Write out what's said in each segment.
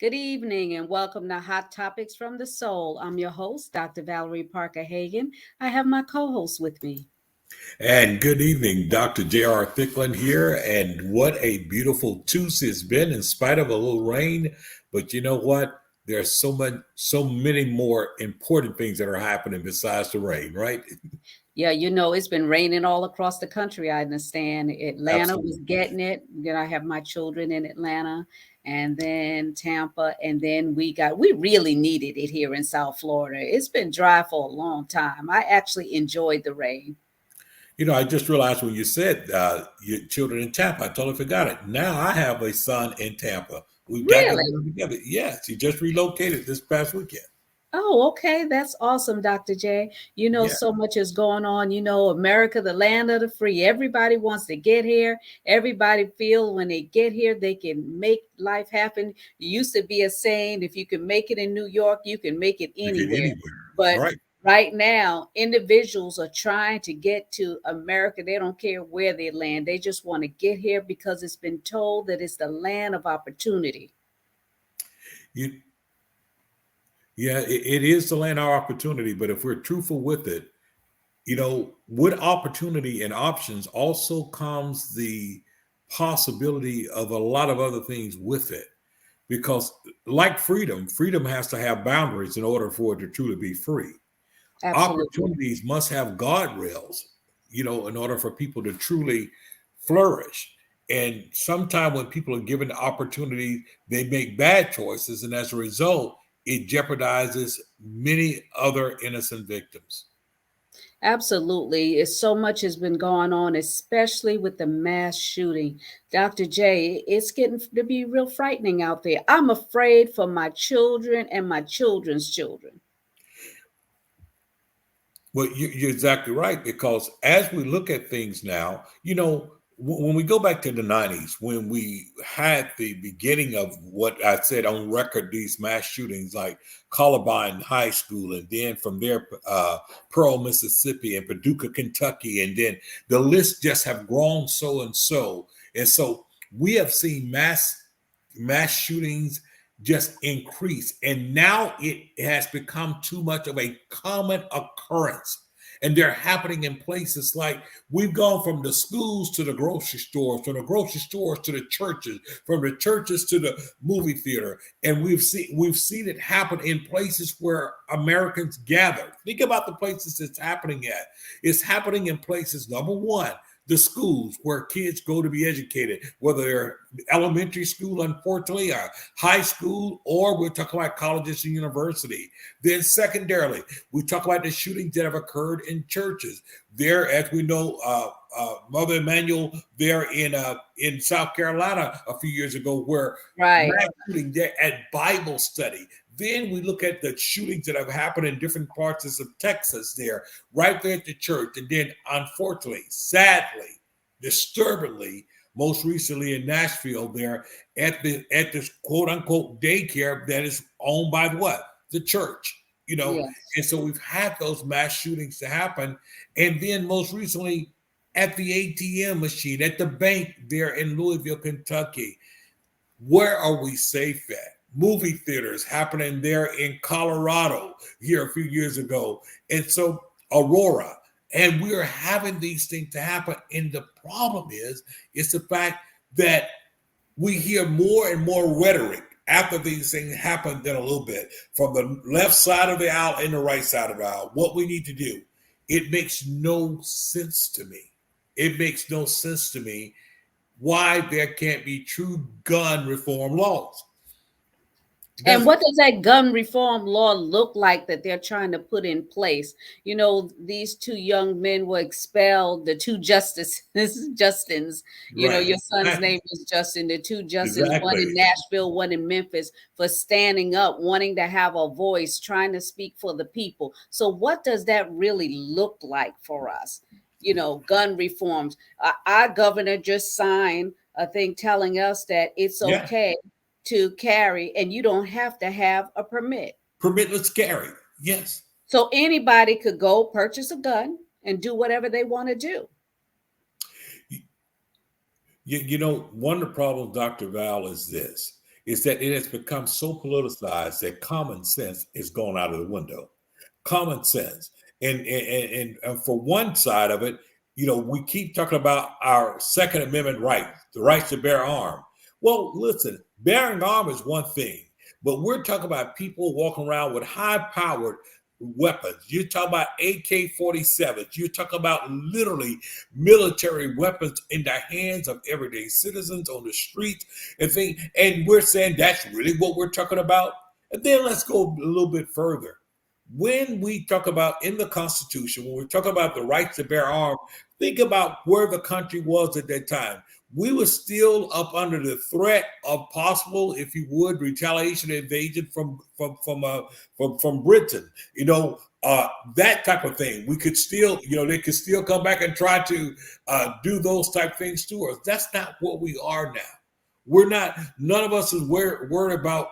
Good evening and welcome to Hot Topics from the Soul. I'm your host, Dr. Valerie Parker Hagan. I have my co host with me. And good evening, Dr. J.R. Thicklin here. And what a beautiful Tuesday it's been in spite of a little rain. But you know what? There's so many more important things that are happening besides the rain, right? Yeah, it's been raining all across the country, I understand. Atlanta was Absolutely. getting it. I have my children in Atlanta and then Tampa. And then we really needed it here in South Florida. It's been dry for a long time. I actually enjoyed the rain. I just realized when you said your children in Tampa, I totally forgot it. Now I have a son in Tampa. We got Really? them together. Yes, he just relocated this past weekend. Oh, okay. That's awesome, Dr. J. Yeah. So much is going on. America, the land of the free. Everybody wants to get here. Everybody feel when they get here, they can make life happen. It used to be a saying, if you can make it in New York, you can make it You get anywhere. anywhere. But Right. right now, individuals are trying to get to America. They don't care where they land. They just want to get here because it's been told that it's the land of opportunity. You, yeah, it is the land of opportunity, but if we're truthful with it, with opportunity and options also comes the possibility of a lot of other things with it. Because, like freedom has to have boundaries in order for it to truly be free. Absolutely. Opportunities must have guardrails, in order for people to truly flourish. And sometimes when people are given the opportunity, they make bad choices. And as a result, it jeopardizes many other innocent victims. Absolutely. It's so much has been going on, especially with the mass shooting. Dr. J, it's getting to be real frightening out there. I'm afraid for my children and my children's children. Well, you're exactly right, because as we look at things now, when we go back to the 90s, when we had the beginning of what I said on record, these mass shootings like Columbine High School, and then from there, Pearl, Mississippi, and Paducah, Kentucky, and then the list just have grown so and so. And so we have seen mass shootings just increase. And now it has become too much of a common occurrence. And they're happening in places like we've gone from the schools to the grocery stores, from the grocery stores to the churches, from the churches to the movie theater. And we've seen it happen in places where Americans gather. Think about the places it's happening at. It's happening in places, number one, the schools where kids go to be educated, whether they're elementary school, unfortunately, or high school, or we're talking about colleges and university. Then secondarily, we talk about the shootings that have occurred in churches. There, as we know, Mother Emanuel there in South Carolina a few years ago, where Right. mass shooting there at Bible study. Then we look at the shootings that have happened in different parts of Texas there, right there at the church. And then, unfortunately, sadly, disturbingly, most recently in Nashville there at this quote unquote daycare that is owned by what? The church, Yes. And so we've had those mass shootings to happen. And then most recently at the ATM machine, at the bank there in Louisville, Kentucky. Where are we safe at? Movie theaters happening there in Colorado here a few years ago. And so Aurora. And we are having these things to happen. And the problem is, it's the fact that we hear more and more rhetoric after these things happen than a little bit from the left side of the aisle and the right side of the aisle. What we need to do. It makes no sense to me. It makes no sense to me why there can't be true gun reform laws. And Does what does that gun reform law look like that they're trying to put in place? These two young men were expelled, the two justices, Justins. right? Your son's name is Justin, the two Justins, one Exactly. in Nashville, one in Memphis, for standing up, wanting to have a voice, trying to speak for the people. So, what does that really look like for us? Gun reforms. Our governor just signed a thing telling us that it's Yeah. okay to carry and you don't have to have a permit. Permitless carry. Yes. So anybody could go purchase a gun and do whatever they want to do. One of the problems, Dr. Val, is this. is that it has become so politicized that common sense is gone out of the window. Common sense. And for one side of it, we keep talking about our Second Amendment right, the right to bear arms. Well, listen, bearing arms is one thing, but we're talking about people walking around with high-powered weapons. You're talking about AK-47s. You're talking about literally military weapons in the hands of everyday citizens on the streets and things. And we're saying that's really what we're talking about. And then let's go a little bit further. When we talk about in the Constitution, when we talk about the right to bear arms, think about where the country was at that time. We were still up under the threat of possible, if you would, retaliation, invasion from Britain. That type of thing. We could still, they could still come back and try to do those type things to us. That's not what we are now. We're not. None of us is worried about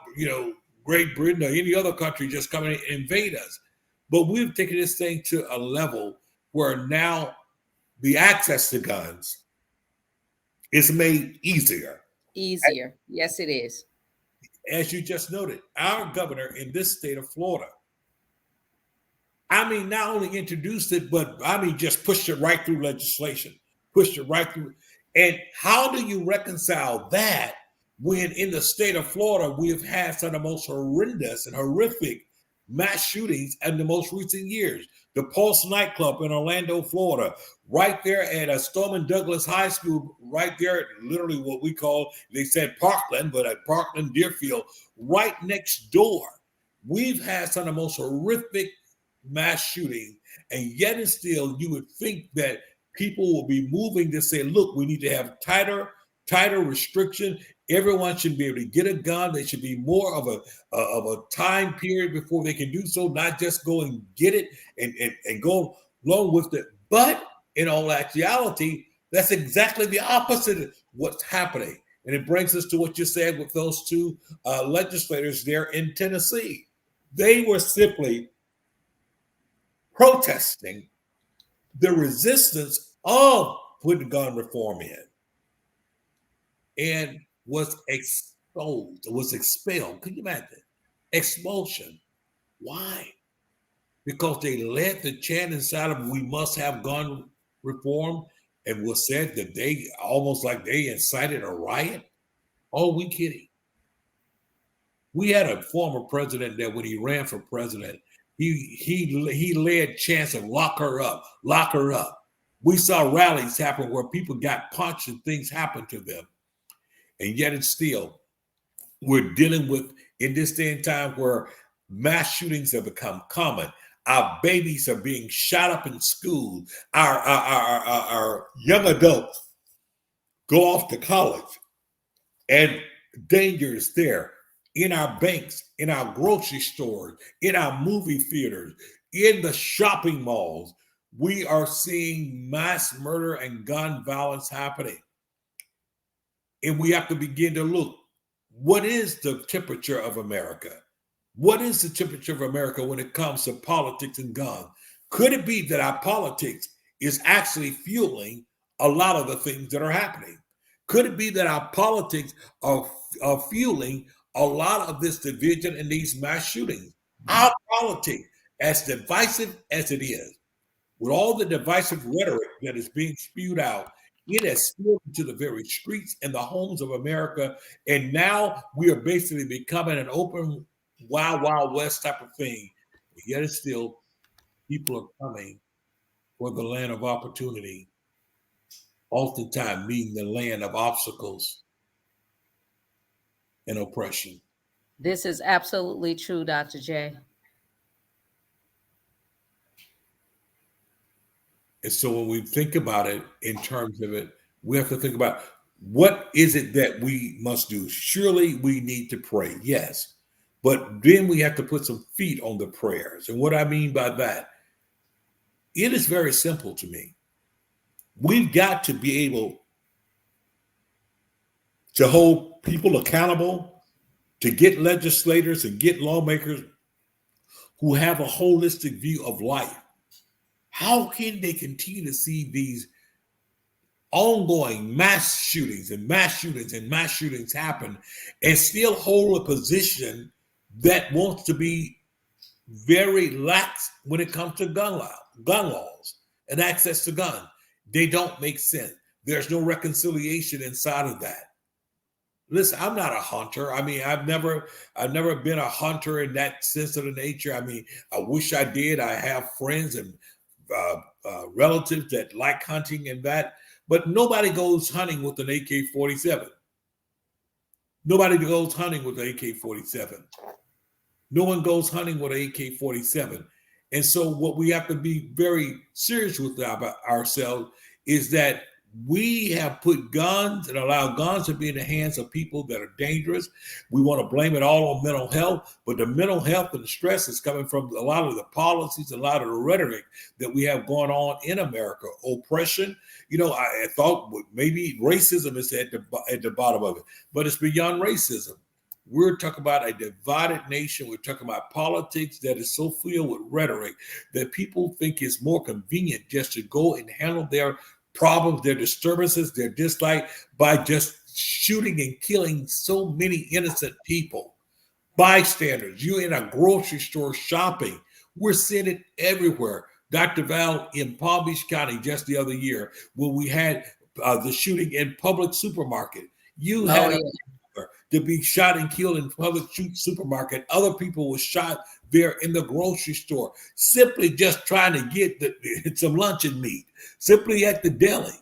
Great Britain or any other country just coming and invade us. But we've taken this thing to a level where now the access to guns is made easier. Easier. Yes, it is. As you just noted, our governor in this state of Florida, not only introduced it, but just pushed it right through legislation, pushed it right through. And how do you reconcile that when in the state of Florida, we have had some of the most horrendous and horrific mass shootings in the most recent years? The Pulse nightclub in Orlando, Florida, right there at Stoneman Douglas High School, right there, literally what we call, they said Parkland, but at Parkland Deerfield, right next door. We've had some of the most horrific mass shootings, and yet and still you would think that people will be moving to say, look, we need to have tighter restriction. Everyone should be able to get a gun. There should be more of a time period before they can do so, not just go and get it and go along with it. But in all actuality, that's exactly the opposite of what's happening. And it brings us to what you said with those two legislators there in Tennessee. They were simply protesting the resistance of putting gun reform in, and was exposed, was expelled. Can you imagine? Expulsion. Why? Because they led the chant inside of we must have gun reform, and was said that they almost like they incited a riot. Oh, we kidding? We had a former president that when he ran for president, he led chants of lock her up, lock her up. We saw rallies happen where people got punched and things happened to them. And yet it's still, we're dealing with, in this day and time where mass shootings have become common. Our babies are being shot up in school. Our young adults go off to college, and danger is there in our banks, in our grocery stores, in our movie theaters, in the shopping malls. We are seeing mass murder and gun violence happening. And we have to begin to look, what is the temperature of America? What is the temperature of America when it comes to politics and guns? Could it be that our politics is actually fueling a lot of the things that are happening? Could it be that our politics are fueling a lot of this division and these mass shootings? Our politics, as divisive as it is, with all the divisive rhetoric that is being spewed out, it has spilled into the very streets and the homes of America. And now we are basically becoming an open, wild, wild west type of thing. But yet it's still, people are coming for the land of opportunity, oftentimes meeting the land of obstacles and oppression. This is absolutely true, Dr. J. And so when we think about it in terms of it, we have to think about what is it that we must do? Surely we need to pray, yes. But then we have to put some feet on the prayers. And what I mean by that, it is very simple to me. We've got to be able to hold people accountable, to get legislators and get lawmakers who have a holistic view of life. How can they continue to see these ongoing mass shootings and mass shootings and mass shootings happen, and still hold a position that wants to be very lax when it comes to gun laws and access to guns. They don't make sense. There's no reconciliation inside of that. Listen, I'm not a hunter. I mean, I've never been a hunter in that sense of the nature. I mean, I wish I did. I have friends and relatives that like hunting and that, but nobody goes hunting with an AK-47. Nobody goes hunting with an AK-47. No one goes hunting with an AK-47. And so what we have to be very serious with about ourselves is that we have put guns and allow guns to be in the hands of people that are dangerous. We want to blame it all on mental health, but the mental health and the stress is coming from a lot of the policies, a lot of the rhetoric that we have going on in America. Oppression, I thought maybe racism is at the bottom of it, but it's beyond racism. We're talking about a divided nation. We're talking about politics that is so filled with rhetoric that people think it's more convenient just to go and handle their problems, their disturbances, their dislike by just shooting and killing so many innocent people. Bystanders, you're in a grocery store shopping. We're seeing it everywhere. Dr. Val, in Palm Beach County just the other year, when we had the shooting in public supermarket, you had to be shot and killed in public supermarket. Other people were shot there in the grocery store, simply just trying to get some luncheon meat, simply at the deli.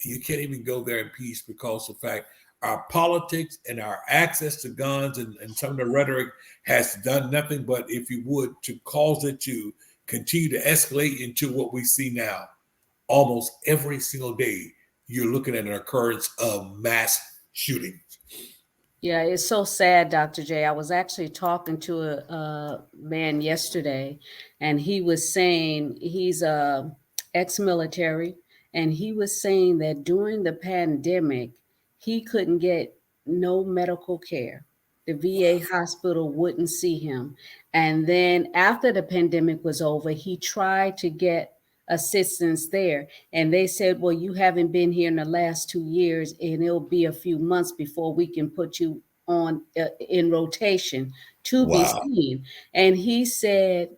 You can't even go there in peace because of the fact our politics and our access to guns and some of the rhetoric has done nothing but, if you would, to cause it to continue to escalate into what we see now. Almost every single day, you're looking at an occurrence of mass shootings. Yeah, it's so sad, Dr. J. I was actually talking to a man yesterday, and he was saying he's ex-military, and he was saying that during the pandemic, he couldn't get no medical care. The VA hospital wouldn't see him. And then after the pandemic was over, he tried to get assistance there. And they said, well, you haven't been here in the last 2 years, and it'll be a few months before we can put you on in rotation to be seen. And he said,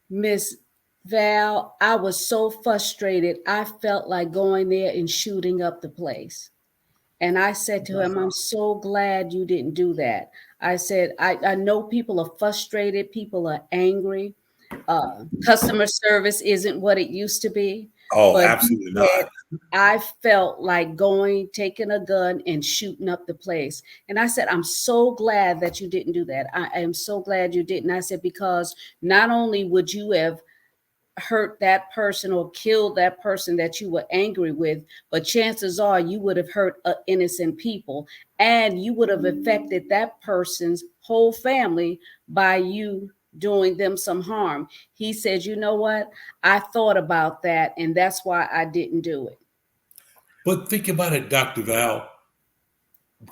Miss Val, I was so frustrated. I felt like going there and shooting up the place. And I said to him, I'm so glad you didn't do that. I said, I know people are frustrated. People are angry. Customer service isn't what it used to be. Oh, absolutely not. I felt like taking a gun and shooting up the place. And I said, I'm so glad that you didn't do that. I am so glad you didn't. I said, because not only would you have hurt that person or killed that person that you were angry with, but chances are you would have hurt innocent people, and you would have affected that person's whole family by you doing them some harm. He said, you know what? I thought about that, and that's why I didn't do it. But think about it, Dr. Val.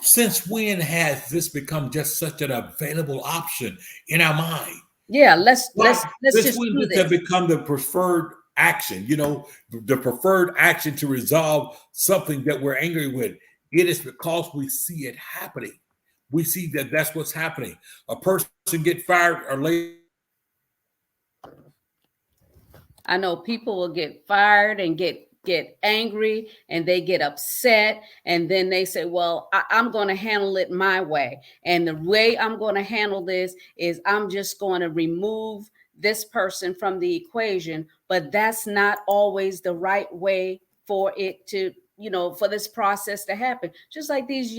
Since when has this become just such an available option in our mind? Yeah, let's just do this this. Have become the preferred action, the preferred action to resolve something that we're angry with. It is because we see it happening. We see that that's what's happening. A person get fired or laid. I know people will get fired and get angry, and they get upset, and then they say, well, I'm going to handle it my way. And the way I'm going to handle this is I'm just going to remove this person from the equation. But that's not always the right way for it to, for this process to happen. Just like these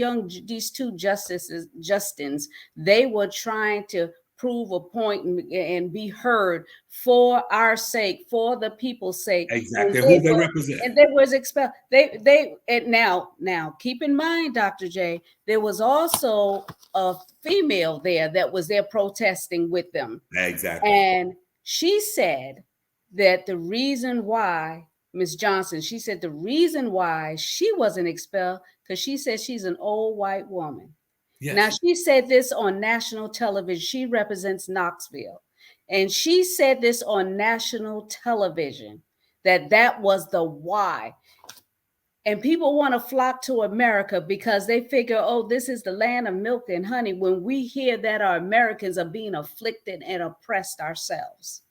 two Justins, they were trying to prove a point and be heard for our sake, for the people's sake. Exactly. Who they represent. And they was expelled. And now keep in mind, Dr. J, there was also a female there that was there protesting with them. Exactly. And she said that the reason why, Ms. Johnson, she said the reason why she wasn't expelled, because she said she's an old white woman. Yes. Now, she said this on national television. She represents Knoxville. And she said this on national television, that was the why. And people want to flock to America because they figure, oh, this is the land of milk and honey, when we hear that our Americans are being afflicted and oppressed ourselves.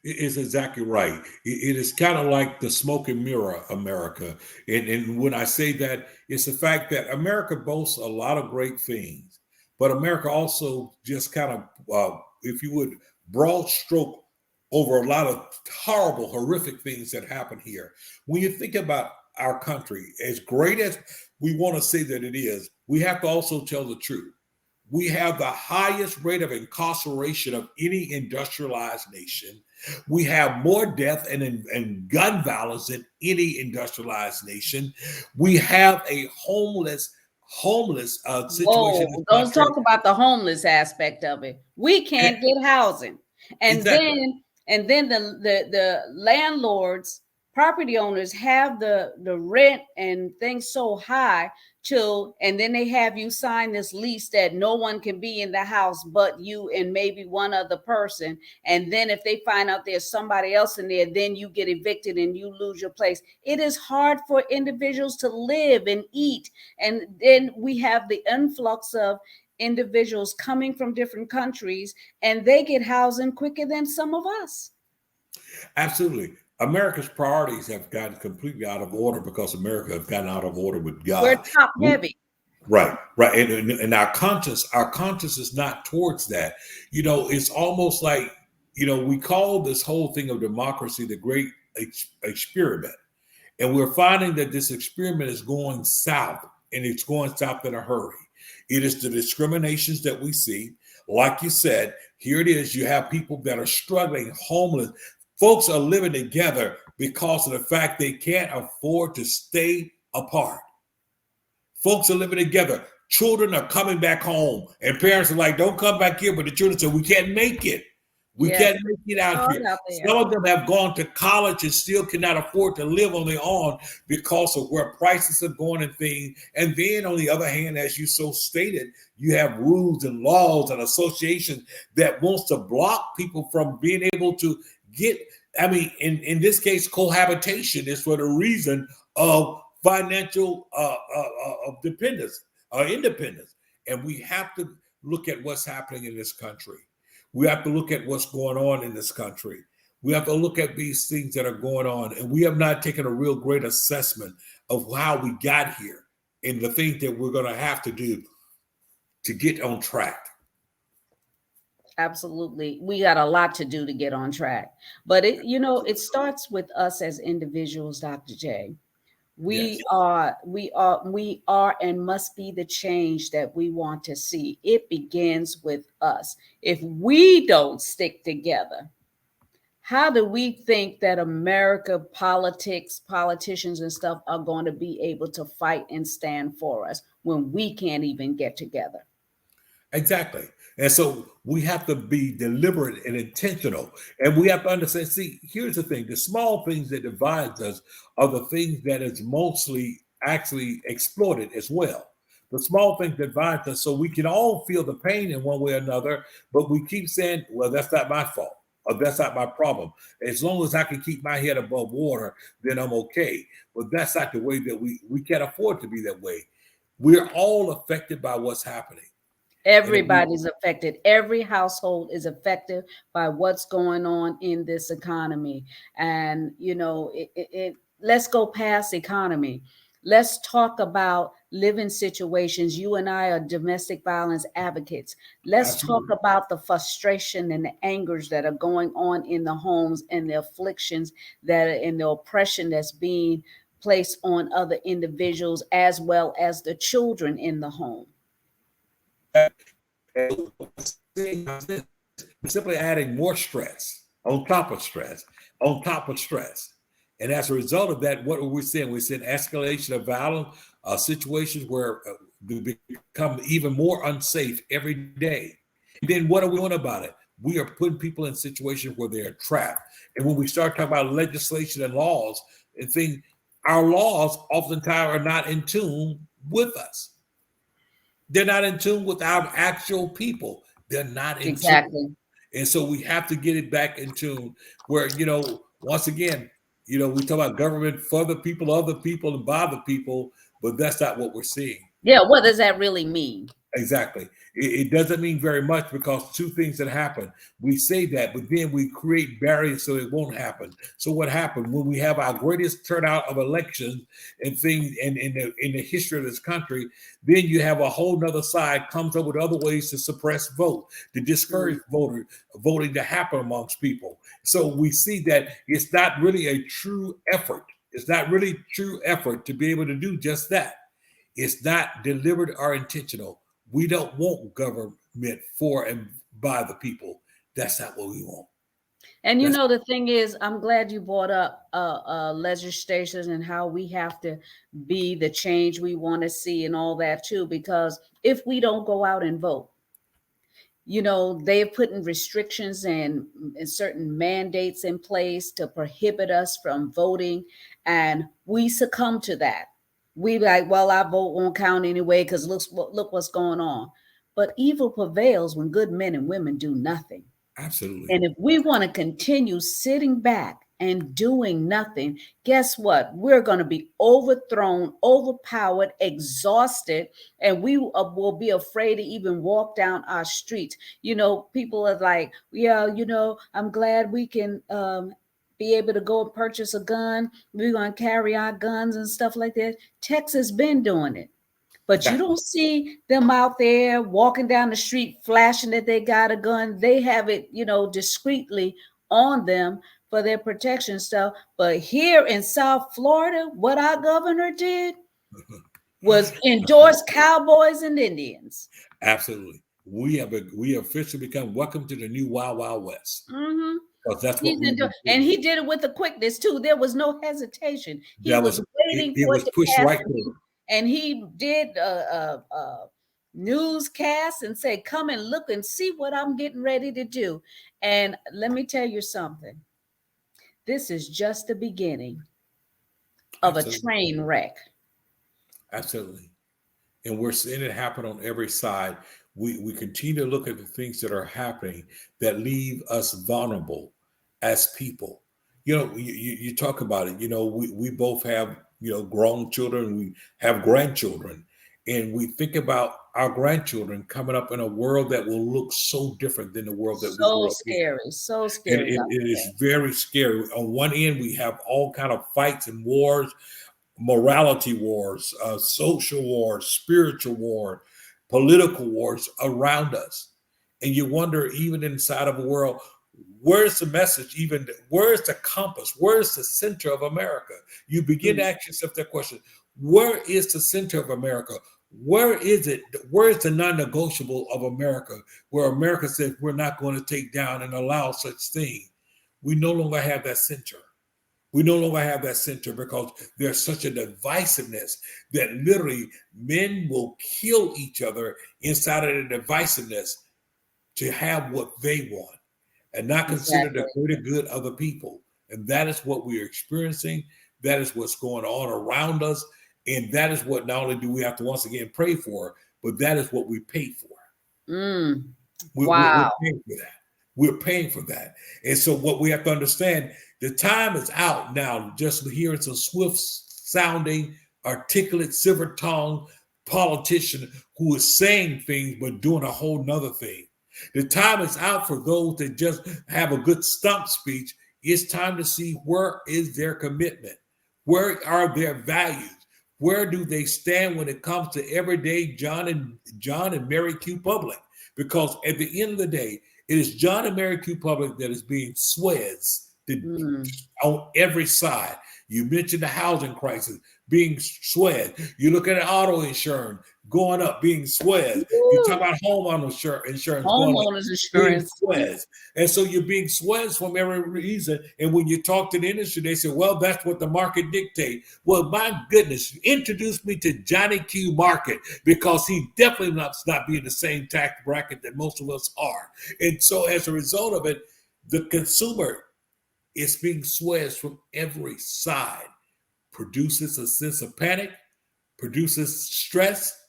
It's exactly right. It is kind of like the smoke and mirror America. And when I say that, it's the fact that America boasts a lot of great things, but America also just kind of, if you would, broad stroke over a lot of horrible, horrific things that happen here. When you think about our country, as great as we want to say that it is, we have to also tell the truth. We have the highest rate of incarceration of any industrialized nation. We have more death and gun violence than any industrialized nation. We have a homeless situation. Whoa, don't talk about the homeless aspect of it. We can't get housing. And exactly. then the landlords, property owners have the rent and things so high and then they have you sign this lease that no one can be in the house but you and maybe one other person. And then if they find out there's somebody else in there, then you get evicted and you lose your place. It is hard for individuals to live and eat. And then we have the influx of individuals coming from different countries, and they get housing quicker than some of us. Absolutely. America's priorities have gotten completely out of order because America has gotten out of order with God. We're top heavy. Right. And our conscience is not towards that. You know, it's almost like, you know, we call this whole thing of democracy the great experiment. And we're finding that this experiment is going south, and it's going south in a hurry. It is the discriminations that we see. Like you said, here it is. You have people that are struggling, homeless. Folks are living together because of the fact they can't afford to stay apart. Folks are living together. Children are coming back home, and parents are like, don't come back here. But the children say, we can't make it. We can't make it out here. Some of them have gone to college and still cannot afford to live on their own because of where prices are going and things. And then on the other hand, as you so stated, you have rules and laws and associations that wants to block people from being able to get, I mean, in this case, cohabitation is for the reason of financial independence. And we have to look at what's happening in this country. We have to look at what's going on in this country. We have to look at these things that are going on. And we have not taken a real great assessment of how we got here and the things that we're going to have to do to get on track. Absolutely. We got a lot to do to get on track. But it starts with us as individuals, Dr. J. We are and must be the change that we want to see. It begins with us. If we don't stick together, how do we think that America, politicians and stuff are going to be able to fight and stand for us when we can't even get together? Exactly. And so we have to be deliberate and intentional. And we have to understand, see, here's the thing. The small things that divide us are the things that is mostly actually exploited as well. The small things that divide us, so we can all feel the pain in one way or another, but we keep saying, well, that's not my fault, or that's not my problem. As long as I can keep my head above water, then I'm okay. But that's not the way that we can't afford to be that way. We're all affected by what's happening. Everybody's affected. Every household is affected by what's going on in this economy. And, let's go past economy. Let's talk about living situations. You and I are domestic violence advocates. Let's talk about the frustration and the angers that are going on in the homes and the afflictions and the oppression that's being placed on other individuals, as well as the children in the home. Simply adding more stress on top of stress, on top of stress. And as a result of that, what are we seeing? We're seeing escalation of violence, situations where they become even more unsafe every day. And then what are we doing about it? We are putting people in situations where they are trapped. And when we start talking about legislation and laws and things, our laws oftentimes are not in tune with us. They're not in tune with our actual people. They're not in tune. And so we have to get it back in tune where, once again, We talk about government for the people, of the people, and by the people, but that's not what we're seeing. Yeah, what does that really mean? Exactly. It doesn't mean very much because two things that happen. We say that, but then we create barriers so it won't happen. So what happened when we have our greatest turnout of elections and things in the history of this country, then you have a whole nother side comes up with other ways to suppress vote, to discourage voting to happen amongst people. So we see that it's not really a true effort. It's not really true effort to be able to do just that. It's not deliberate or intentional. We don't want government for and by the people. That's not what we want. And the thing is, I'm glad you brought up legislation and how we have to be the change we want to see and all that too. Because if we don't go out and vote, they're putting restrictions and certain mandates in place to prohibit us from voting, and we succumb to that. We like, well, our vote won't count anyway because look what's going on. But evil prevails when good men and women do nothing. Absolutely. And if we want to continue sitting back and doing nothing, guess what? We're going to be overthrown, overpowered, exhausted, and we will be afraid to even walk down our streets. People are like, yeah, I'm glad we can be able to go and purchase a gun. We're going to carry our guns and stuff like that. Texas been doing it. But you don't see them out there walking down the street flashing that they got a gun. They have it, discreetly on them for their protection stuff. But here in South Florida, what our governor did was endorse cowboys and Indians. Absolutely. We have officially become welcome to the new Wild Wild West. Mm-hmm. That's what and he did it with the quickness too. There was no hesitation. He was waiting for it to pushed right through. And he did a newscast and said, come and look and see what I'm getting ready to do. And let me tell you something. This is just the beginning of a train wreck. Absolutely. And we're seeing it happen on every side. We continue to look at the things that are happening that leave us vulnerable as people. You talk about it. We both have grown children, we have grandchildren, and we think about our grandchildren coming up in a world that will look so different than the world that we grew up in. So scary. It is very scary. On one end, we have all kind of fights and wars, morality wars, social wars, spiritual war, political wars around us. And you wonder, even inside of a world, where's the message? Even where's the compass? Where's the center of America? You begin to ask yourself that question. Where is the center of America? Where is it? Where is the non-negotiable of America? Where America says we're not going to take down and allow such thing. We no longer have that center. We no longer have that center because there's such a divisiveness that literally men will kill each other inside of the divisiveness to have what they want and not consider the greater good of the people. And that is what we are experiencing. That is what's going on around us. And that is what not only do we have to once again pray for, but that is what we pay for. Wow. We're paying for that. We're paying for that. And so what we have to understand, the time is out now. Just hearing some swift sounding, articulate, silver tongue politician who is saying things but doing a whole nother thing. The time is out for those that just have a good stump speech. It's time to see where is their commitment? Where are their values? Where do they stand when it comes to everyday John and Mary Q. Public? Because at the end of the day, it is John and Mary Q. Public that is being swayed on every side. You mentioned the housing crisis being swayed. You look at auto insurance going up, being swayed. You talk about homeowners insurance, being and so you're being swayed from every reason. And when you talk to the industry, they say, "Well, that's what the market dictates." Well, my goodness, introduce me to Johnny Q. Market because he definitely must not be in the same tax bracket that most of us are. And so, as a result of it, the consumer is being swayed from every side. Produces a sense of panic, produces stress,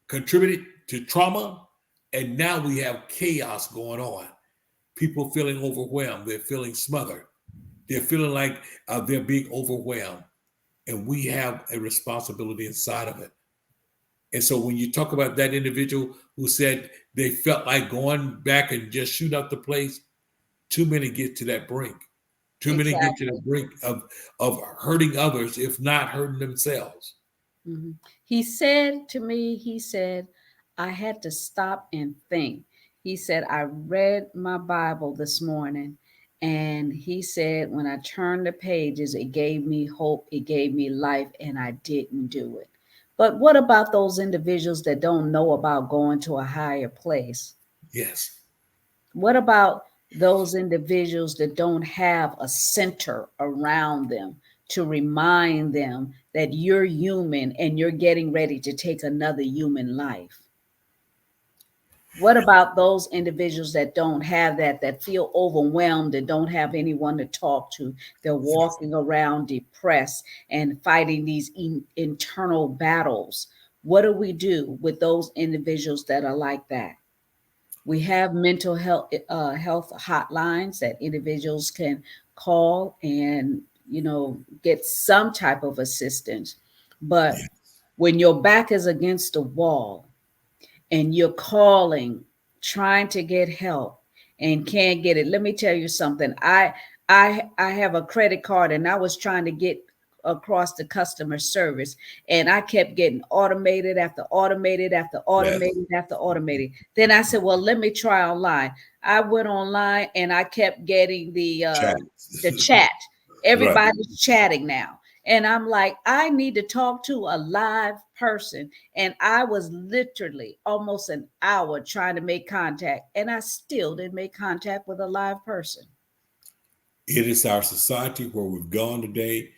contributed to trauma, and now we have chaos going on. People feeling overwhelmed, they're feeling smothered. They're feeling like they're being overwhelmed, and we have a responsibility inside of it. And so when you talk about that individual who said they felt like going back and just shoot up the place, too many get to that brink. Too many get to the Exactly. brink of hurting others, if not hurting themselves. Mhm. He said to me, he said, I had to stop and think. He said, I read my Bible this morning, and he said, when I turned the pages, it gave me hope, it gave me life, and I didn't do it. But what about those individuals that don't know about going to a higher place? Yes. What about those individuals that don't have a center around them to remind them that you're human and you're getting ready to take another human life? What about those individuals that don't have that, that feel overwhelmed and don't have anyone to talk to? They're walking around depressed and fighting these internal battles. What do we do with those individuals that are like that? We have mental health hotlines that individuals can call and get some type of assistance. But Yeah. when your back is against the wall and you're calling, trying to get help and can't get it, let me tell you something. I have a credit card and I was trying to get across the customer service, and I kept getting automated after automated after Yes. automated after automated. Then I said, well, let me try online. I went online and I kept getting Chat. the chat. Right. Everybody's chatting now. And I'm like, I need to talk to a live person. And I was literally almost an hour trying to make contact, and I still didn't make contact with a live person. It is our society where we've gone today.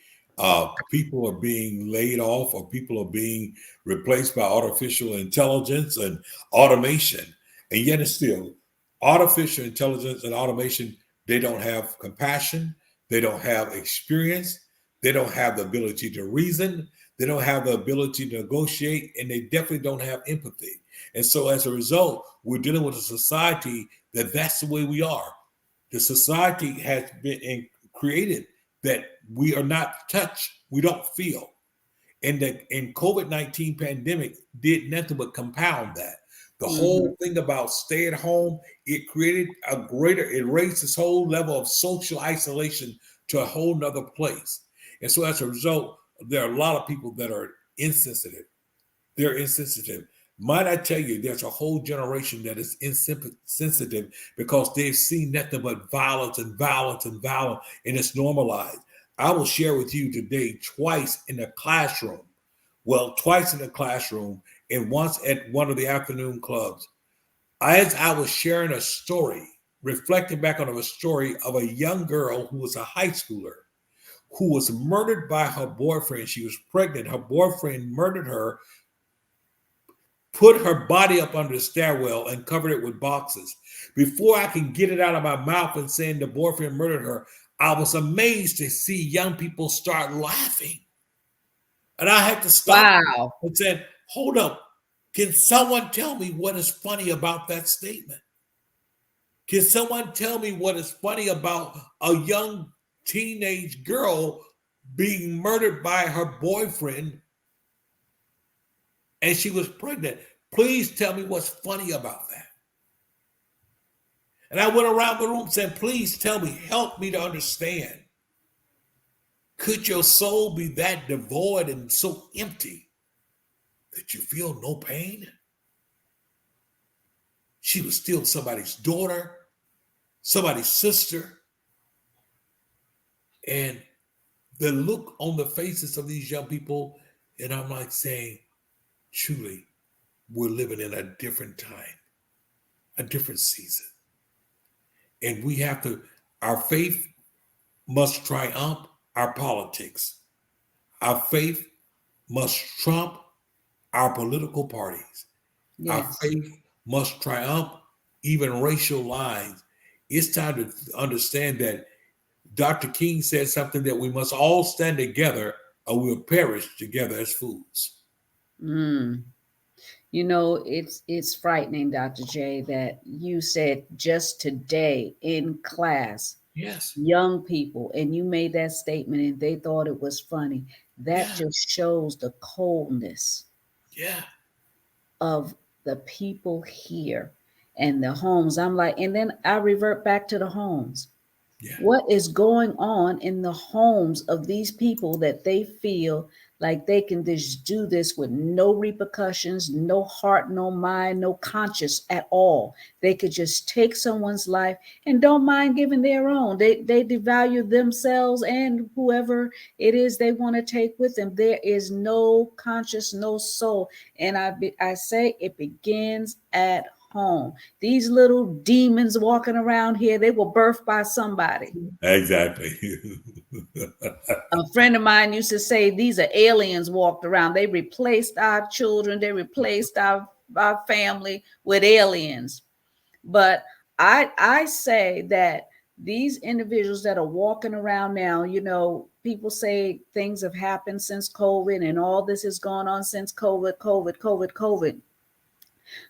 People are being laid off, or people are being replaced by artificial intelligence and automation. And yet, it's still artificial intelligence and automation. They don't have compassion. They don't have experience. They don't have the ability to reason. They don't have the ability to negotiate. And they definitely don't have empathy. And so, as a result, we're dealing with a society that's the way we are. The society has been created that we are not touched, we don't feel. And the COVID-19 pandemic did nothing but compound that. The Mhm. whole thing about stay at home, it created it raised this whole level of social isolation to a whole nother place. And so as a result, there are a lot of people that are insensitive. They're insensitive. Might I tell you, there's a whole generation that is insensitive because they've seen nothing but violence and violence and violence, and it's normalized. I will share with you today twice in the classroom. Well, twice in the classroom and once at one of the afternoon clubs. As I was sharing a story, reflecting back on a story of a young girl who was a high schooler who was murdered by her boyfriend. She was pregnant. Her boyfriend murdered her, put her body up under the stairwell and covered it with boxes. Before I can get it out of my mouth and saying the boyfriend murdered her, I was amazed to see young people start laughing. And I had to stop Wow. and said, hold up. Can someone tell me what is funny about that statement? Can someone tell me what is funny about a young teenage girl being murdered by her boyfriend and she was pregnant? Please tell me what's funny about that. And I went around the room saying, please tell me, help me to understand. Could your soul be that devoid and so empty that you feel no pain? She was still somebody's daughter, somebody's sister. And the look on the faces of these young people, and I'm like saying, truly, we're living in a different time, a different season. And we have to, our faith must triumph our politics. Our faith must trump our political parties. Our Yes. faith must triumph even racial lines. It's time to understand that Dr. King said something that we must all stand together or we'll perish together as fools. Mm. It's frightening, Dr. J, that you said just today in class Yes. young people, and you made that statement and they thought it was funny. That Yeah. just shows the coldness Yeah. of the people here and the homes. I'm like, and then I revert back to the homes. Yeah. What is going on in the homes of these people that they feel like they can just do this with no repercussions, no heart, no mind, no conscience at all? They could just take someone's life and don't mind giving their own. They devalue themselves and whoever it is they want to take with them. There is no conscience, no soul. And I say it begins at home. These little demons walking around here, they were birthed by somebody. Exactly. A friend of mine used to say these are aliens walked around. They replaced our children, they replaced our family with aliens. But I say that these individuals that are walking around now, people say things have happened since COVID and all this has gone on since COVID.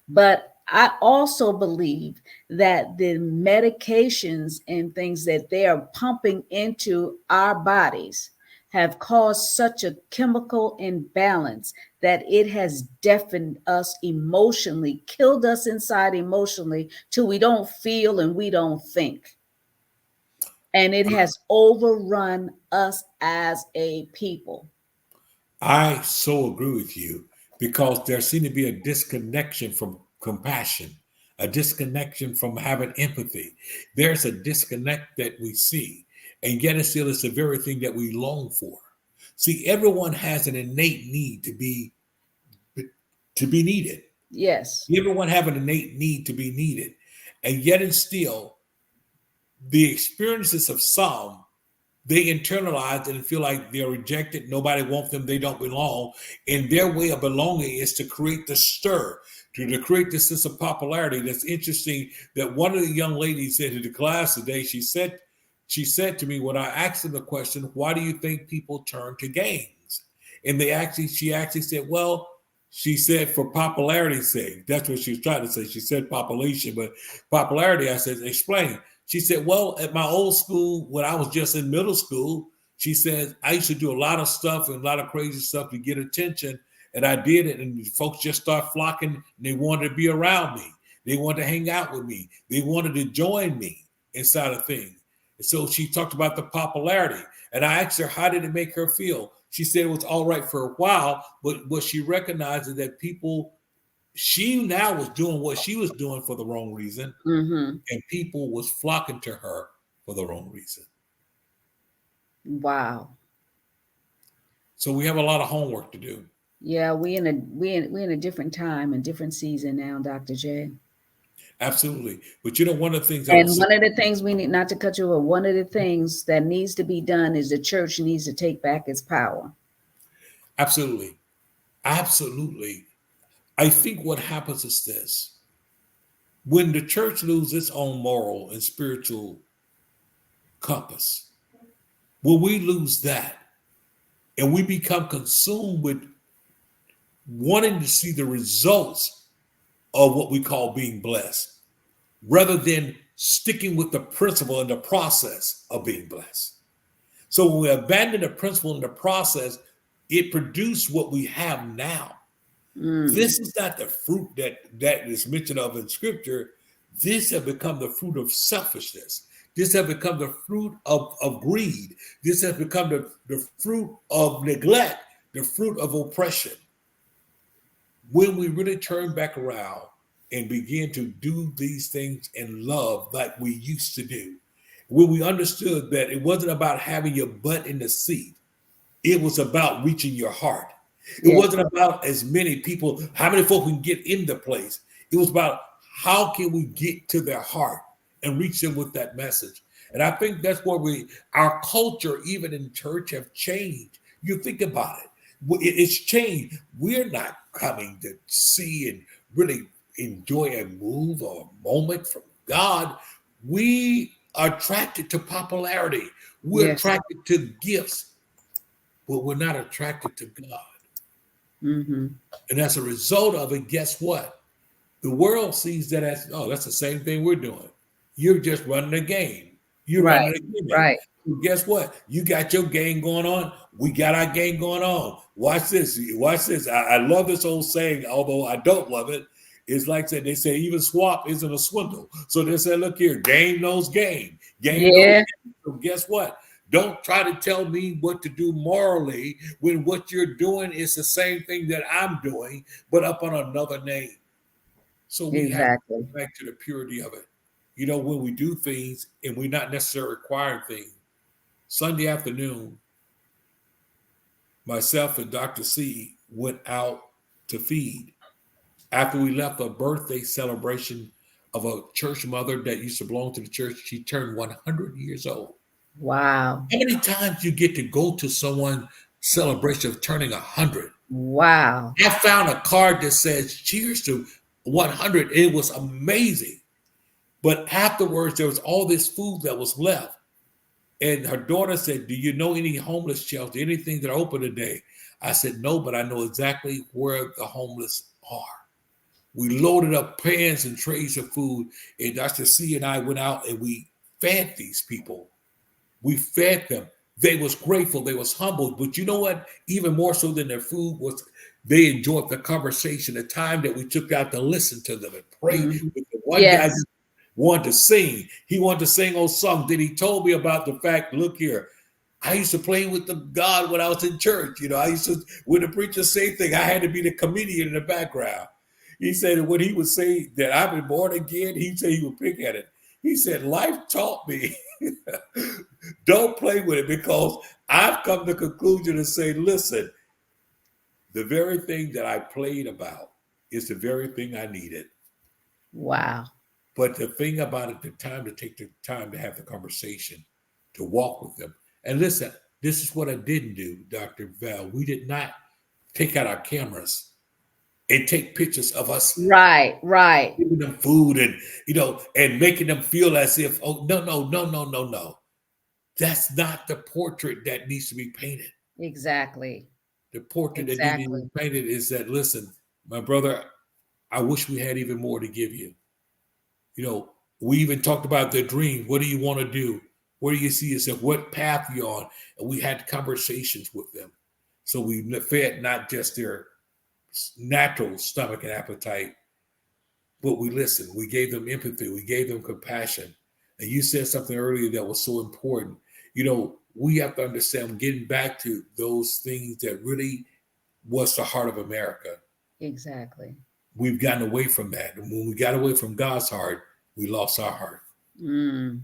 But I also believe that the medications and things that they are pumping into our bodies have caused such a chemical imbalance that it has deafened us emotionally, killed us inside emotionally, till we don't feel and we don't think. And it has overrun us as a people. I so agree with you because there seems to be a disconnection from compassion, a disconnection from having empathy. There's a disconnect that we see, and yet it still is the very thing that we long for. See, everyone has an innate need to be needed. Yes. Everyone have an innate need to be needed, and yet and still, the experiences of some they internalize and feel like they're rejected. Nobody wants them. They don't belong. And their way of belonging is to create the stir, to create this sense of popularity. That's interesting that one of the young ladies said to the class today, she said to me when I asked them the question, why do you think people turn to games? And she actually said, well, she said for popularity's sake. That's what she was trying to say. She said population, but popularity, I said, explain. She said, well, at my old school, when I was just in middle school, she said, I used to do a lot of stuff and a lot of crazy stuff to get attention. And I did it. And folks just start flocking and they wanted to be around me. They wanted to hang out with me. They wanted to join me inside of things. And so she talked about the popularity. And I asked her, how did it make her feel? She said it was all right for a while, but what she recognized is that she now was doing what she was doing for the wrong reason, and people was flocking to her for the wrong reason. Wow. So we have a lot of homework to do. Yeah, we in a different time and different season now, Dr. J. Absolutely. But one of the things I would And say, one of the things we need, not to cut you off, one of the things that needs to be done is the church needs to take back its power. absolutely, absolutely. I think what happens is this: when the church loses its own moral and spiritual compass, when we lose that and we become consumed with wanting to see the results of what we call being blessed, rather than sticking with the principle and the process of being blessed. So when we abandon the principle and the process, it produced what we have now. This is not the fruit that is mentioned of in scripture. This has become the fruit of selfishness. This has become the fruit of greed. This has become the fruit of neglect, the fruit of oppression. When we really turn back around and begin to do these things in love like we used to do, when we understood that it wasn't about having your butt in the seat, it was about reaching your heart. It Yeah. wasn't about as many people, how many folk can get in the place. It was about how can we get to their heart and reach them with that message. And I think that's where our culture, even in church, have changed. You think about it. It's changed. We're not coming to see and really enjoy a move or a moment from God. We are attracted to popularity. We're Yes. attracted to gifts, but we're not attracted to God. And as a result of it, guess what? The world sees that as, oh, that's the same thing we're doing. You're just running a game. You're Right. running a gimmick. Right. So guess what? You got your game going on. We got our game going on. Watch this. Watch this. I love this old saying, although I don't love it. It's like they say even swap isn't a swindle. So they say, look here, game knows game. Game knows Yeah. game. So guess what? Don't try to tell me what to do morally when what you're doing is the same thing that I'm doing, but up on another name. So we have to Exactly. go back to the purity of it. You know, when we do things and we're not necessarily requiring things. Sunday afternoon, myself and Dr. C went out to feed. After we left a birthday celebration of a church mother that used to belong to the church, she turned 100 years old. Wow. How many times you get to go to someone's celebration of turning 100? Wow. I found a card that says cheers to 100. It was amazing. But afterwards, there was all this food that was left. And her daughter said, do you know any homeless shelter, anything that are open today? I said, no, but I know exactly where the homeless are. We loaded up pans and trays of food, and Dr. C and I went out and we fed these people. We fed them. They was grateful. They was humbled. But you know what? Even more so than their food was they enjoyed the conversation, the time that we took out to listen to them and pray. Mhm. One guy Yes. just wanted to sing. He wanted to sing old song. Then he told me about the fact, look here, I used to play with the God when I was in church. You know, I used to, when the preacher say thing, I had to be the comedian in the background. He said that when he would say that I've been born again, he said he would pick at it. He said, life taught me, don't play with it, because I've come to the conclusion to say, listen, the very thing that I played about is the very thing I needed. Wow. But the thing about it, the time to take the time to have the conversation, to walk with them. And listen, this is what I didn't do, Dr. Val. We did not take out our cameras and take pictures of us Right. Right. giving them food and, you know, and making them feel as if, oh, no. That's not the portrait that needs to be painted. Exactly. The portrait that needs to Exactly. be painted is that, listen, my brother, I wish we had even more to give you. You know, we even talked about their dream. What do you want to do? Where do you see yourself? What path you on? And we had conversations with them. So we fed not just their natural stomach and appetite, but we listened. We gave them empathy. We gave them compassion. And you said something earlier that was so important. You know, we have to understand, getting back to those things that really was the heart of America. Exactly. We've gotten away from that. And when we got away from God's heart, we lost our heart. Mm.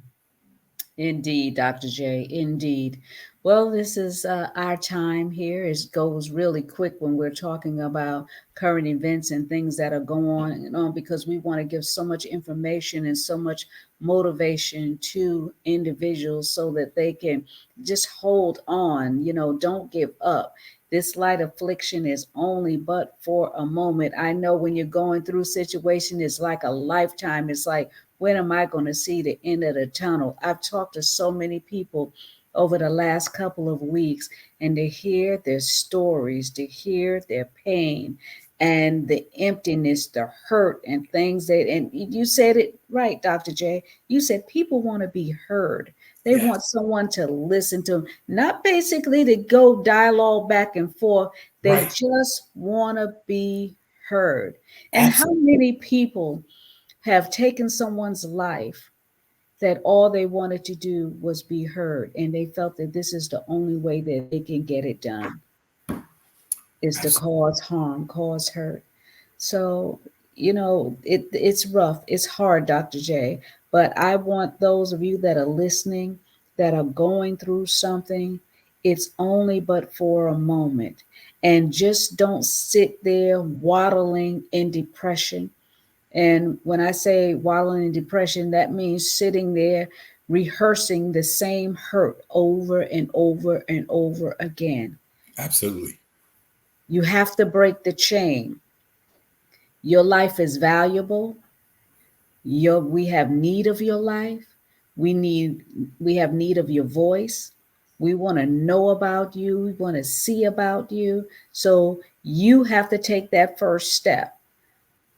Indeed, Dr. J. Indeed. Well, this is our time here. It goes really quick when we're talking about current events and things that are going on, because we want to give so much information and so much motivation to individuals so that they can just hold on, don't give up. This light affliction is only but for a moment. I know when you're going through a situation, it's like a lifetime. It's like, when am I going to see the end of the tunnel? I've talked to so many people over the last couple of weeks, and to hear their stories, to hear their pain and the emptiness, the hurt, and things and you said it right, Dr. J. You said people want to be heard. They want someone to listen to them, not basically to go dialogue back and forth. They just want to be heard. And Absolutely. how many people have taken someone's life that all they wanted to do was be heard, and they felt that this is the only way that they can get it done, is to cause harm, cause hurt. So, it's rough. It's hard, Dr. J. But I want those of you that are listening, that are going through something, it's only but for a moment. And just don't sit there waddling in depression. And when I say wallowing in depression, that means sitting there rehearsing the same hurt over and over and over again. Absolutely. You have to break the chain. Your life is valuable. We have need of your life. We have need of your voice. We want to know about you. We want to see about you. So you have to take that first step.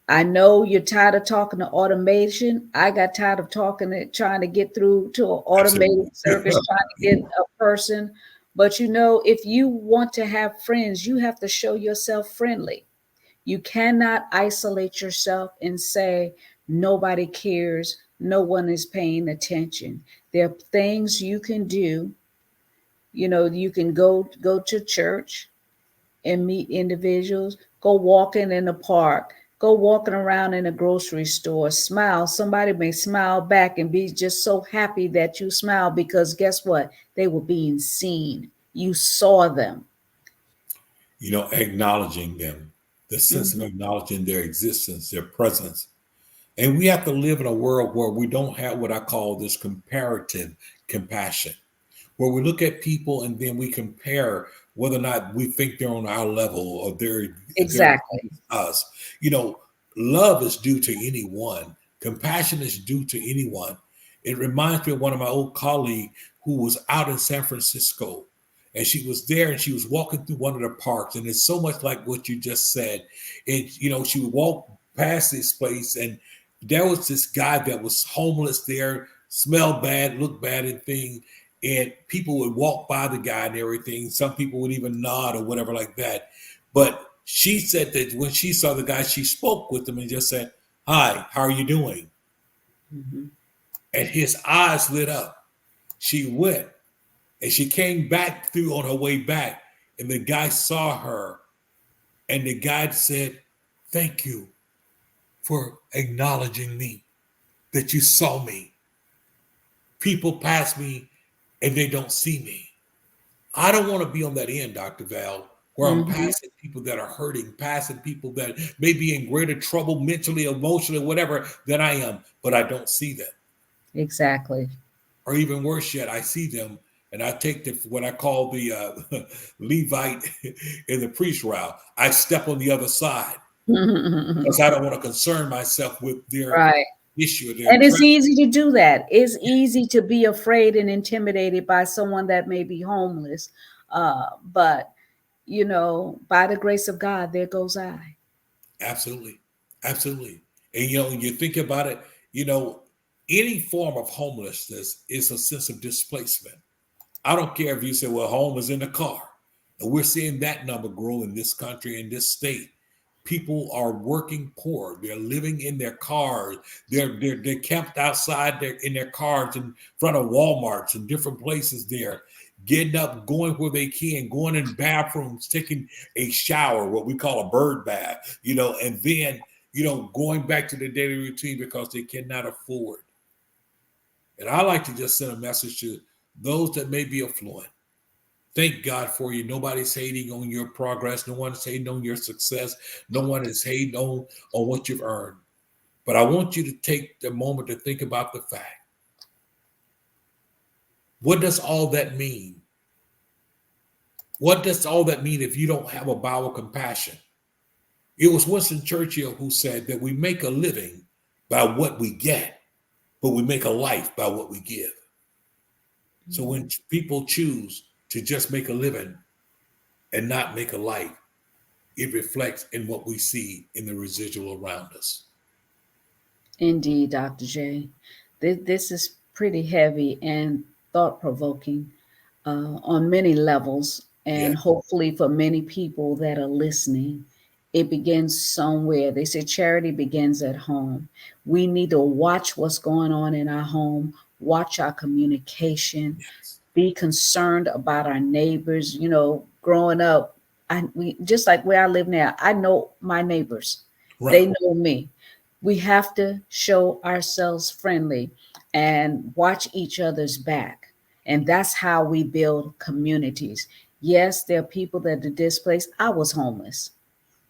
I know you're tired of talking to automation. I got tired of trying to get through to an automated Absolutely. service, trying to get a person. But you know, if you want to have friends, you have to show yourself friendly. You cannot isolate yourself and say, nobody cares, no one is paying attention. There are things you can do. You know, you can go to church and meet individuals, go walking in the park, go walking around in a grocery store, smile. Somebody may smile back and be just so happy that you smile because guess what? They were being seen. You saw them. Acknowledging them, the sense of Mhm. acknowledging their existence, their presence. And we have to live in a world where we don't have what I call this comparative compassion, where we look at people and then we compare whether or not we think they're on our level or they're Exactly. us. You know, love is due to anyone. Compassion is due to anyone. It reminds me of one of my old colleagues who was out in San Francisco, and she was there and she was walking through one of the parks, and it's so much like what you just said. And she would walk past this place, and there was this guy that was homeless there, smelled bad, looked bad, and thing. And people would walk by the guy and everything. Some people would even nod or whatever like that. But she said that when she saw the guy, she spoke with him and just said, "Hi, how are you doing?" Mhm. And his eyes lit up. She went and she came back through on her way back. And the guy saw her. And the guy said, "Thank you for acknowledging me, that you saw me. People pass me and they don't see me. I don't want to be on that end, Dr. Val, where I'm Mhm. passing people that are hurting, passing people that may be in greater trouble mentally, emotionally, whatever, than I am, but I don't see them. Exactly. Or even worse yet, I see them and I take what I call the Levite in the priest route. I step on the other side because I don't want to concern myself with their Right. issue, their And it's pressure. easy to do that. It's easy to be afraid and intimidated by someone that may be homeless. But, by the grace of God, there goes I. Absolutely. Absolutely. And when you think about it, you know, any form of homelessness is a sense of displacement. I don't care if you say, well, home is in the car. And we're seeing that number grow in this country, in this state. People are working poor. They're living in their cars. They're camped outside in their cars in front of Walmarts and different places there, getting up, going where they can, going in bathrooms, taking a shower, what we call a bird bath, and then, going back to the daily routine because they cannot afford. And I like to just send a message to those that may be affluent. Thank God for you. Nobody's hating on your progress. No one's hating on your success. No one is hating on what you've earned. But I want you to take the moment to think about the fact. What does all that mean? What does all that mean if you don't have a bowel of compassion? It was Winston Churchill who said that we make a living by what we get, but we make a life by what we give. So when people choose to just make a living and not make a life, it reflects in what we see in the residual around us. Indeed, Dr. J. This is pretty heavy and thought provoking on many levels. Yeah. And hopefully, for many people that are listening, it begins somewhere. They say charity begins at home. We need to watch what's going on in our home, watch our communication, Yes. be concerned about our neighbors. Growing up, we just like where I live now, I know my neighbors. Right. They know me. We have to show ourselves friendly and watch each other's back. And that's how we build communities. Yes, there are people that are displaced. I was homeless.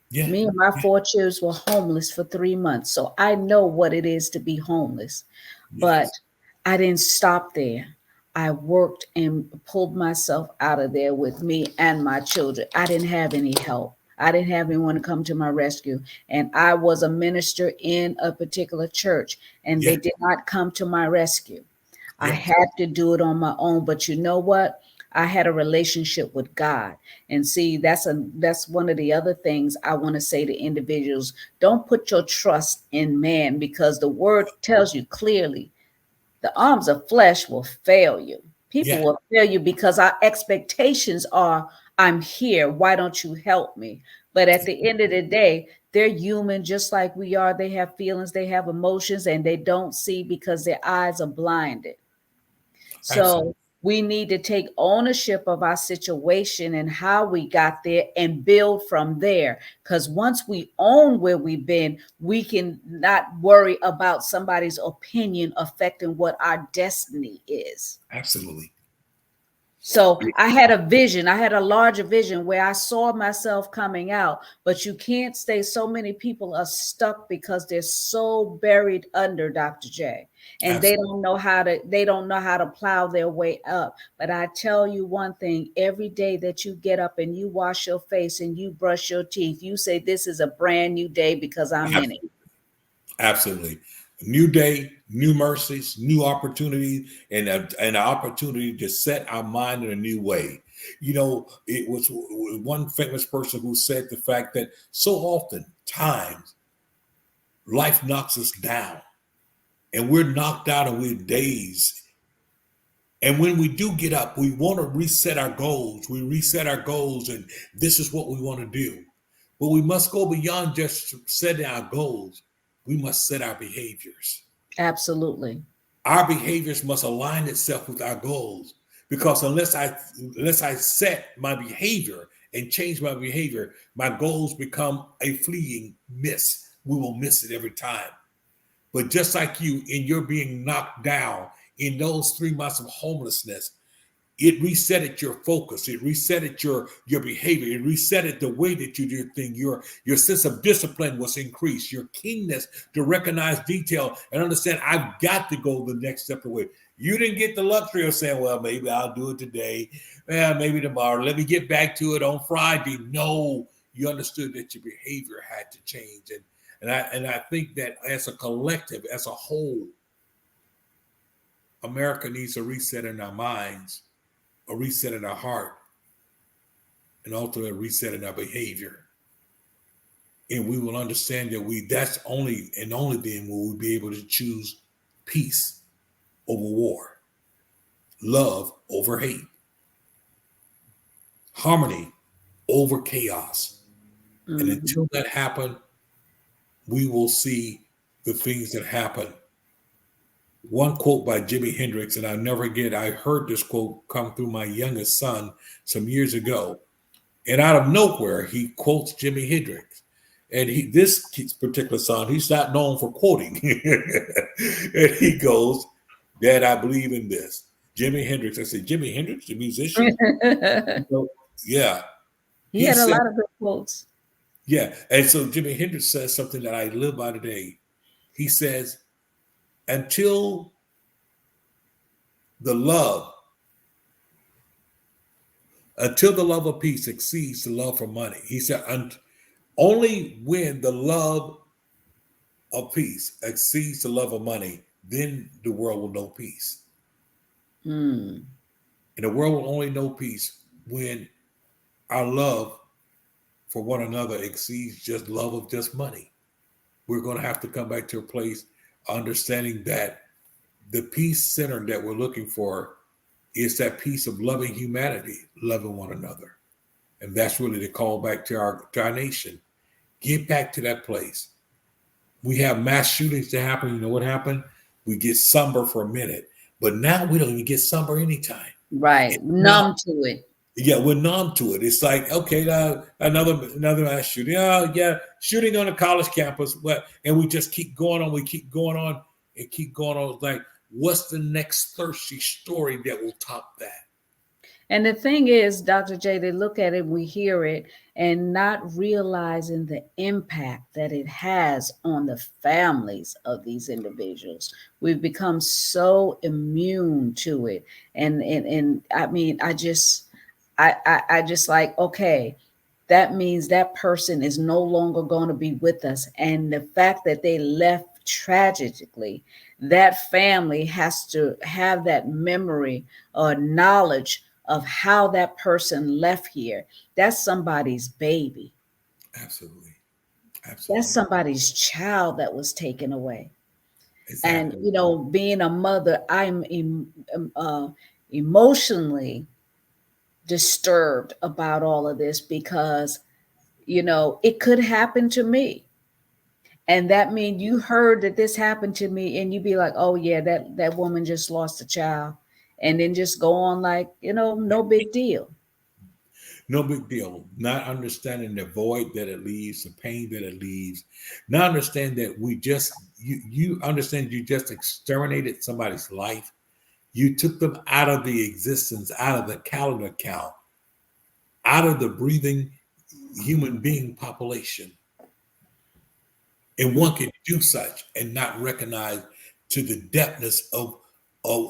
Yeah. Me and my 4 children were homeless for 3 months. So I know what it is to be homeless. But Yes. I didn't stop there. I worked and pulled myself out of there with me and my children. I didn't have any help. I didn't have anyone to come to my rescue. And I was a minister in a particular church, and Yeah. they did not come to my rescue. I Yeah. had to do it on my own. But you know what? I had a relationship with God. And see, that's one of the other things I want to say to individuals. Don't put your trust in man, because the word tells you clearly the arms of flesh will fail you. People Yeah, will fail you because our expectations are, I'm here. Why don't you help me? But at the end of the day, they're human just like we are. They have feelings, they have emotions, and they don't see because their eyes are blinded. absolutely. So we need to take ownership of our situation and how we got there and build from there. Because once we own where we've been, we can not worry about somebody's opinion affecting what our destiny is. Absolutely. So I had a vision, I had a larger vision where I saw myself coming out, but you can't stay. So many people are stuck because they're so buried under, Dr. J, and they Absolutely. don't know how to plow their way up. But I tell you one thing, every day that you get up and you wash your face and you brush your teeth, you say this is a brand new day because I'm in it. Absolutely. Absolutely. New day, new mercies, new opportunity, and an opportunity to set our mind in a new way. You know, it was one famous person who said the fact that so often times life knocks us down and we're knocked out and we're dazed. And when we do get up, we want to reset our goals. We reset our goals, and this is what we want to do. But we must go beyond just setting our goals. We must set our behaviors. Absolutely. Our behaviors must align itself with our goals. Because unless I set my behavior and change my behavior, my goals become a fleeting miss. We will miss it every time. But just like you, in your being knocked down in those 3 months of homelessness, it resetted your focus. It resetted your behavior. It resetted the way that you do things. Your sense of discipline was increased. Your keenness to recognize detail and understand I've got to go the next step away. You didn't get the luxury of saying, well, maybe I'll do it today. Well, maybe tomorrow. Let me get back to it on Friday. No, you understood that your behavior had to change. And I think that as a collective, as a whole, America needs a reset in our minds, a reset in our heart, and ultimately a reset in our behavior. And we will understand that that's only and only then will we be able to choose peace over war, love over hate, harmony over chaos. And Mhm. until that happens, we will see the things that happen. One quote by Jimi Hendrix, and I'll never forget, I heard this quote come through my youngest son some years ago. And out of nowhere, he quotes Jimi Hendrix. And this particular song, he's not known for quoting. And he goes, Dad, I believe in this. Jimi Hendrix. I said, Jimi Hendrix, the musician? You know, yeah. He He had a said, lot of good quotes. yeah. And so Jimi Hendrix says something that I live by today. He says, until the love, until the love of peace exceeds the love for money. He said, only when the love of peace exceeds the love of money, then the world will know peace. Mm. And the world will only know peace when our love for one another exceeds just love of just money. We're going to have to come back to a place understanding that the peace center that we're looking for is that peace of loving humanity, loving one another. And that's really the call back to our nation. Get back to that place. We have mass shootings to happen. You know what happened? We get somber for a minute, but now we don't even get somber anytime. Right. Now, Numb to it. yeah, we're numb to it. It's like, okay, now another mass shooting. Oh, yeah, shooting on a college campus. And we just keep going on. We keep going on and keep going on. It's like, what's the next thirsty story that will top that? And the thing is, Dr. J, they look at it, we hear it, and not realizing the impact that it has on the families of these individuals. We've become so immune to it. And I mean, I just like, okay, that means that person is no longer going to be with us. And the fact that they left tragically, that family has to have that memory or knowledge of how that person left here. That's somebody's baby. Absolutely. That's Absolutely. somebody's child that was taken away. And, Exactly. you know, being a mother, I'm emotionally disturbed about all of this because, you know, it could happen to me. And that means you heard that this happened to me and you be like, oh yeah, that woman just lost a child. And then just go on like, you know, no big deal. No big deal. Not understanding the void that it leaves, the pain that it leaves. Not understand that you understand you just exterminated somebody's life. You took them out of the existence, out of the calendar count, out of the breathing human being population. And one can do such and not recognize to the depthness of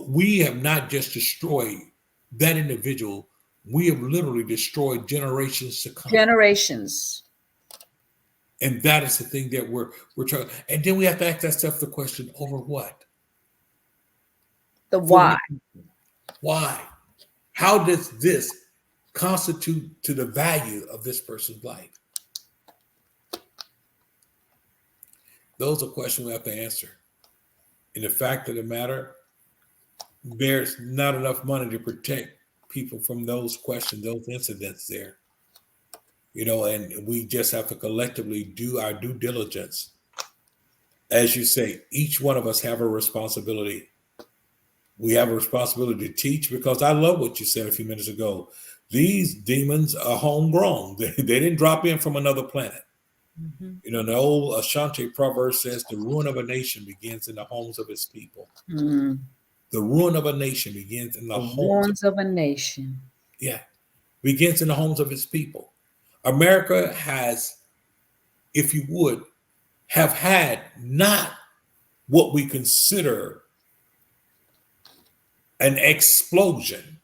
we have not just destroyed that individual, we have literally destroyed generations to come. Generations. And that is the thing that we're trying. And then we have to ask ourselves the question, over what? The For why. why? How does this constitute to the value of this person's life? Those are questions we have to answer. And the fact of the matter, there's not enough money to protect people from those questions, those incidents there. You know, and we just have to collectively do our due diligence. As you say, each one of us have a responsibility. We have a responsibility to teach, because I love what you said a few minutes ago. These demons are homegrown. They didn't drop in from another planet. Mm-hmm. You know, the old Ashanti proverb says the ruin of a nation begins in the homes of its people. Mm-hmm. The ruin of a nation begins in the The homes ruins of a nation. Yeah, begins in the homes of its people. America has, if you would, have had not what we consider an explosion,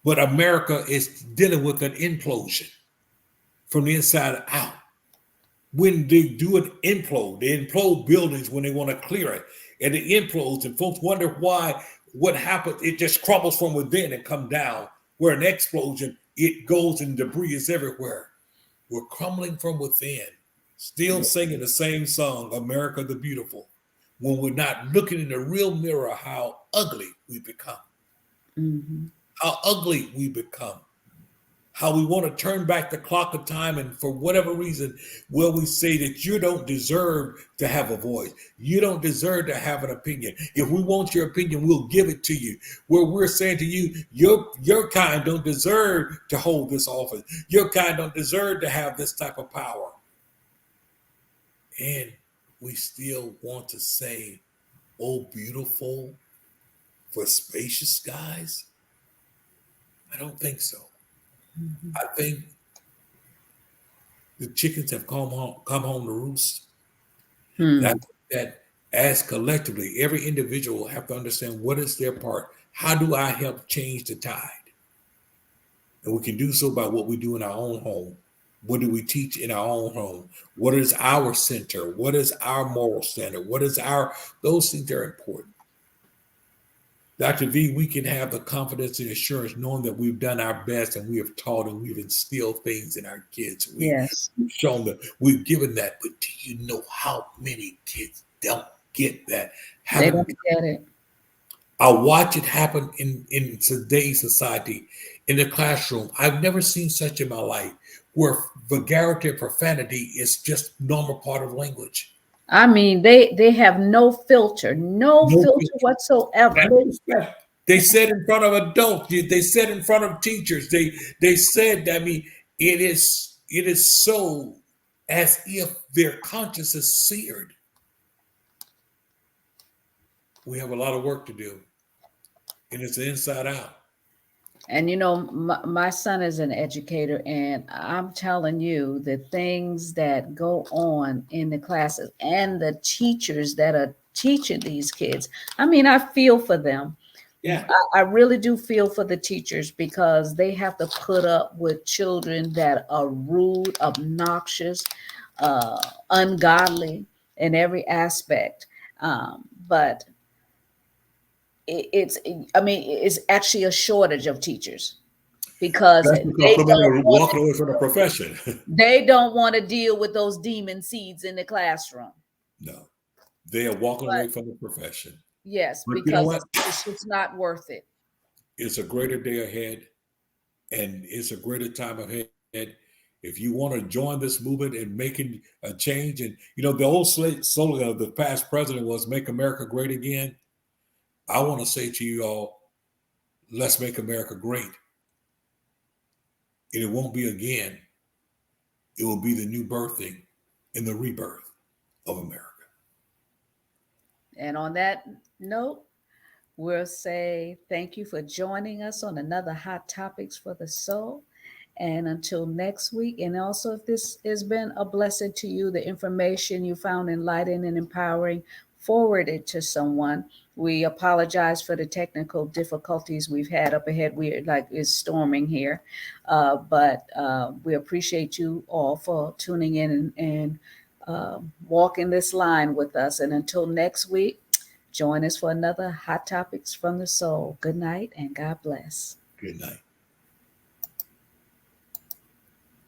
but America is dealing with an implosion from the inside out. When they do an implode, they implode buildings when they want to clear it, and it implodes, and folks wonder why. What happens? It just crumbles from within and come down. Where an explosion, it goes and debris is everywhere. We're crumbling from within, still singing the same song, America the Beautiful, when we're not looking in the real mirror how ugly we become. Mm-hmm. How ugly we become. How we want to turn back the clock of time, and for whatever reason, will we say that you don't deserve to have a voice. You don't deserve to have an opinion. If we want your opinion, we'll give it to you. Where we're saying to you, your kind don't deserve to hold this office. Your kind don't deserve to have this type of power. And we still want to say, oh, beautiful for spacious skies? I don't think so. Mm-hmm. I think the chickens have come home to roost. Hmm. That as collectively, every individual have to understand what is their part. How do I help change the tide? And we can do so by what we do in our own home. What do we teach in our own home? What is our center? What is our moral standard? Those things are important. Dr. V, we can have the confidence and assurance knowing that we've done our best and we have taught and we've instilled things in our kids. Yes. We've shown them, we've given that. But do you know how many kids don't get that? They don't get it. I watch it happen in today's society, in the classroom. I've never seen such in my life where vulgarity and profanity is just normal part of language. I mean, they have no filter, no filter whatsoever. They said in front of adults. They said in front of teachers. They said. I mean, it is so as if their conscience is seared. We have a lot of work to do, and it's inside out. And you know, my son is an educator, and I'm telling you, the things that go on in the classes and the teachers that are teaching these kids. I mean, I feel for them. Yeah. I really do feel for the teachers because they have to put up with children that are rude, obnoxious, ungodly in every aspect. But it's actually a shortage of teachers because That's because so many are walking away from the profession. they don't want to deal with those demon seeds in the classroom. No, they are walking But away from the profession. yes, But you know because what? it's just not worth it. It's a greater day ahead, and it's a greater time ahead. If you want to join this movement and making a change, and the old slogan of the past president was "Make America Great Again." I want to say to you all, let's make America great. And it won't be again. It will be the new birthing and the rebirth of America. And on that note, we'll say thank you for joining us on another Hot Topics for the Soul. And until next week, and also if this has been a blessing to you, the information you found enlightening and empowering, forward it to someone. We apologize for the technical difficulties we've had up ahead. We like it's storming here, but we appreciate you all for tuning in and walking this line with us. And until next week, join us for another Hot Topics from the Soul. Good night and God bless. Good night.